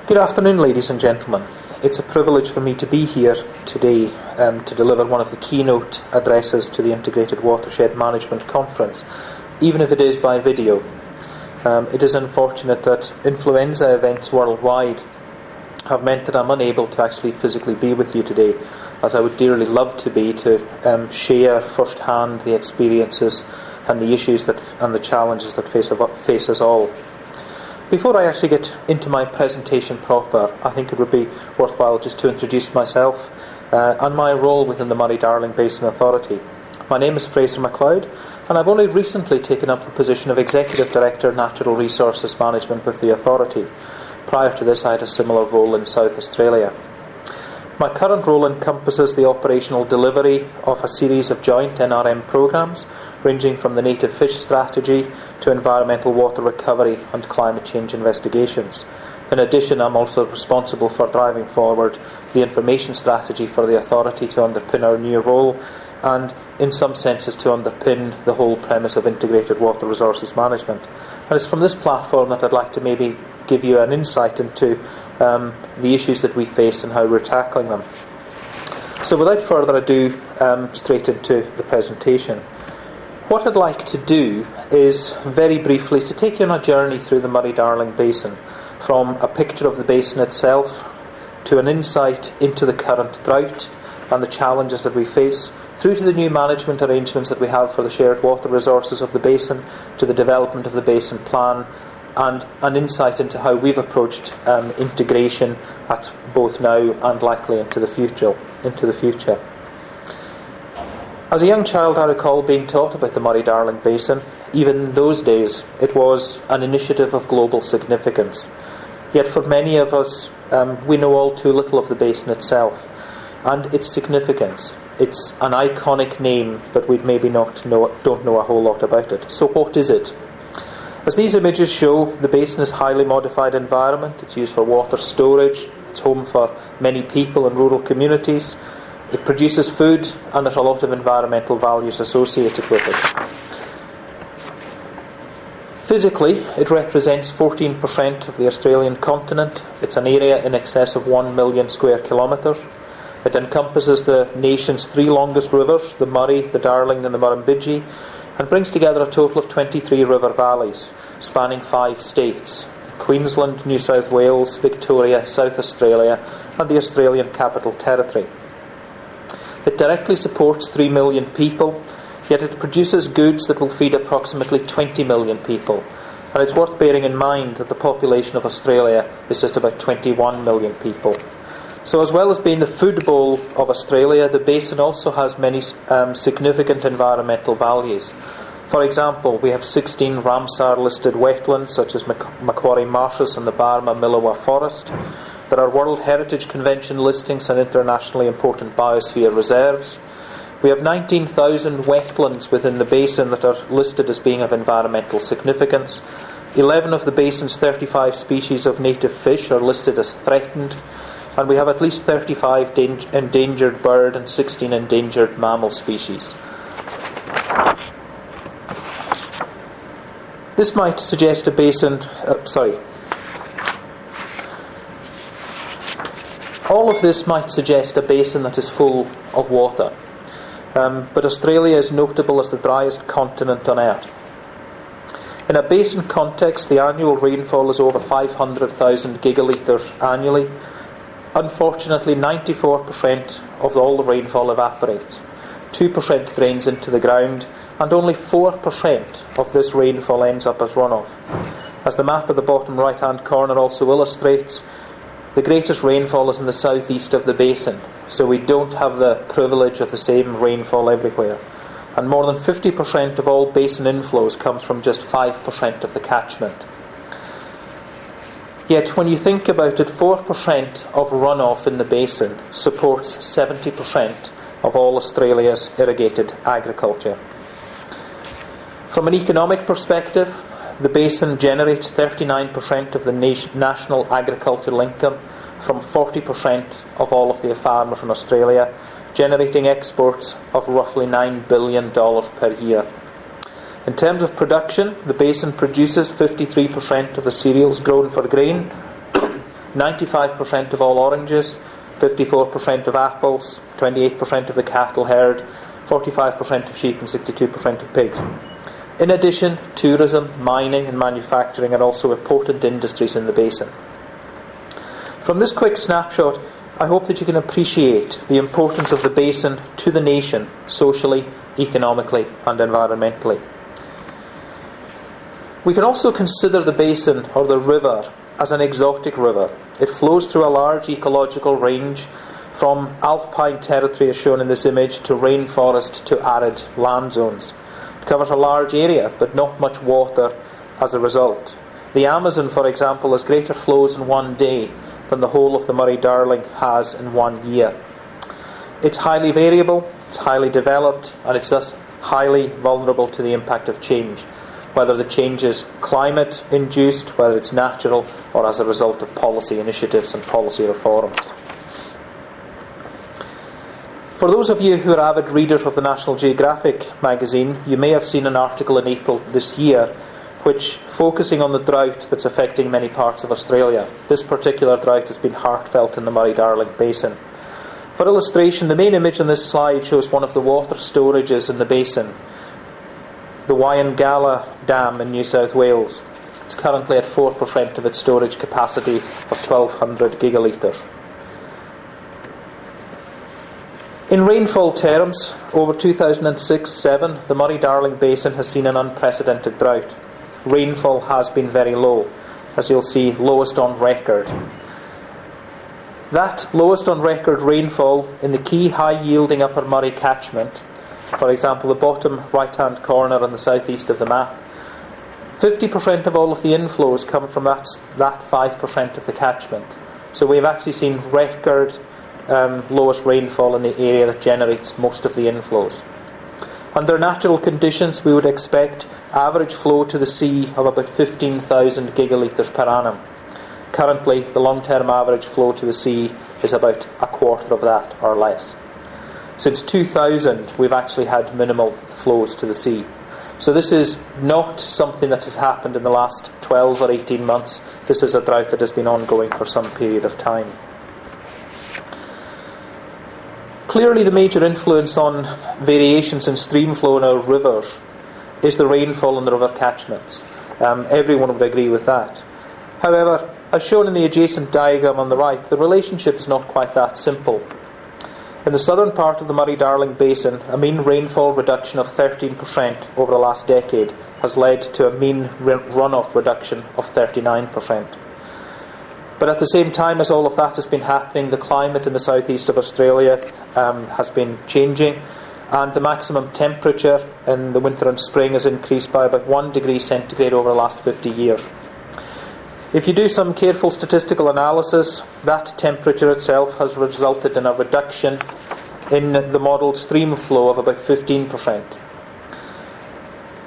Good afternoon, ladies and gentlemen. It's a privilege for me to be here today to deliver one of the keynote addresses to the Integrated Watershed Management Conference, even if it is by video. It is unfortunate that influenza events worldwide have meant that I'm unable to actually physically be with you today, as I would dearly love to be to share firsthand the experiences and the issues and the challenges that face us all. Before I actually get into my presentation proper, I think it would be worthwhile just to introduce myself and my role within the Murray-Darling Basin Authority. My name is Fraser MacLeod, and I've only recently taken up the position of Executive Director Natural Resources Management with the Authority. Prior to this, I had a similar role in South Australia. My current role encompasses the operational delivery of a series of joint NRM programmes, ranging from the native fish strategy to environmental water recovery and climate change investigations. In addition, I'm also responsible for driving forward the information strategy for the Authority to underpin our new role and, in some senses, to underpin the whole premise of integrated water resources management. And it's from this platform that I'd like to maybe give you an insight into the issues that we face and how we're tackling them. So without further ado, straight into the presentation. What I'd like to do is, very briefly, to take you on a journey through the Murray-Darling Basin, from a picture of the basin itself to an insight into the current drought and the challenges that we face, through to the new management arrangements that we have for the shared water resources of the basin, to the development of the Basin Plan, and an insight into how we've approached integration at both now and likely into the future. As a young child, I recall being taught about the Murray-Darling Basin. Even in those days, it was an initiative of global significance. Yet for many of us, we know all too little of the basin itself and its significance. It's an iconic name, but we maybe don't know a whole lot about it. So what is it? As these images show, the basin is a highly modified environment. It's used for water storage. It's home for many people and rural communities. It produces food, and there's a lot of environmental values associated with it. Physically, it represents 14% of the Australian continent. It's an area in excess of 1 million square kilometres. It encompasses the nation's three longest rivers, the Murray, the Darling and the Murrumbidgee, and brings together a total of 23 river valleys, spanning 5 states: Queensland, New South Wales, Victoria, South Australia and the Australian Capital Territory. It directly supports 3 million people, yet it produces goods that will feed approximately 20 million people. And it's worth bearing in mind that the population of Australia is just about 21 million people. So as well as being the food bowl of Australia, the basin also has many significant environmental values. For example, we have 16 Ramsar-listed wetlands, such as Macquarie Marshes and the Barma-Milawa Forest. There are World Heritage Convention listings and internationally important biosphere reserves. We have 19,000 wetlands within the basin that are listed as being of environmental significance. 11 of the basin's 35 species of native fish are listed as threatened, and we have at least 35 endangered bird and 16 endangered mammal species. This might suggest a basin... All of this might suggest a basin that is full of water. But Australia is notable as the driest continent on Earth. In a basin context, the annual rainfall is over 500,000 gigalitres annually. Unfortunately, 94% of all the rainfall evaporates. 2% drains into the ground, and only 4% of this rainfall ends up as runoff. As the map at the bottom right-hand corner also illustrates, the greatest rainfall is in the southeast of the basin, so we don't have the privilege of the same rainfall everywhere. And more than 50% of all basin inflows comes from just 5% of the catchment. Yet when you think about it, 4% of runoff in the basin supports 70% of all Australia's irrigated agriculture. From an economic perspective, the basin generates 39% of the national agricultural income from 40% of all of the farmers in Australia, generating exports of roughly $9 billion per year. In terms of production, the basin produces 53% of the cereals grown for grain, 95% of all oranges, 54% of apples, 28% of the cattle herd, 45% of sheep and 62% of pigs. In addition, tourism, mining and manufacturing are also important industries in the basin. From this quick snapshot, I hope that you can appreciate the importance of the basin to the nation, socially, economically and environmentally. We can also consider the basin, or the river, as an exotic river. It flows through a large ecological range, from alpine territory as shown in this image to rainforest to arid land zones. It covers a large area but not much water as a result. The Amazon, for example, has greater flows in one day than the whole of the Murray-Darling has in 1 year. It's highly variable, it's highly developed, and it's thus highly vulnerable to the impact of change, whether the change is climate-induced, whether it's natural, or as a result of policy initiatives and policy reforms. For those of you who are avid readers of the National Geographic magazine, you may have seen an article in April this year which focusing on the drought that's affecting many parts of Australia. This particular drought has been heartfelt in the Murray-Darling Basin. For illustration, the main image on this slide shows one of the water storages in the basin, the Wyangala Dam in New South Wales. It's currently at 4% of its storage capacity of 1,200 gigalitres. In rainfall terms, over 2006-07, the Murray-Darling Basin has seen an unprecedented drought. Rainfall has been very low, as you'll see, lowest on record. That lowest on record rainfall in the key high-yielding Upper Murray catchment, for example, the bottom right-hand corner on the southeast of the map, 50% of all of the inflows come from that 5% of the catchment. So we've actually seen record lowest rainfall in the area that generates most of the inflows. Under natural conditions, we would expect average flow to the sea of about 15,000 gigalitres per annum. Currently, the long-term average flow to the sea is about a quarter of that or less. Since 2000, we've actually had minimal flows to the sea. So this is not something that has happened in the last 12 or 18 months. This is a drought that has been ongoing for some period of time. Clearly, the major influence on variations in stream flow in our rivers is the rainfall in the river catchments. Everyone would agree with that. However, as shown in the adjacent diagram on the right, the relationship is not quite that simple. In the southern part of the Murray-Darling Basin, a mean rainfall reduction of 13% over the last decade has led to a mean runoff reduction of 39%. But at the same time as all of that has been happening, the climate in the southeast of Australia has been changing, and the maximum temperature in the winter and spring has increased by about 1 degree centigrade over the last 50 years. If you do some careful statistical analysis, that temperature itself has resulted in a reduction in the modelled stream flow of about 15%.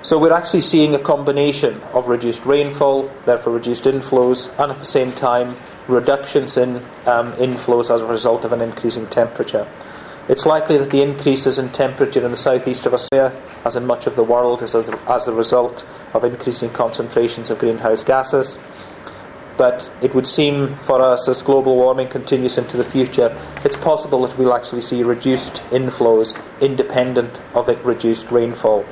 So we're actually seeing a combination of reduced rainfall, therefore reduced inflows, and at the same time reductions in inflows as a result of an increasing temperature. It's likely that the increases in temperature in the southeast of Australia, as in much of the world, is as a result of increasing concentrations of greenhouse gases. But it would seem for us, as global warming continues into the future, it's possible that we'll actually see reduced inflows independent of it reduced rainfall.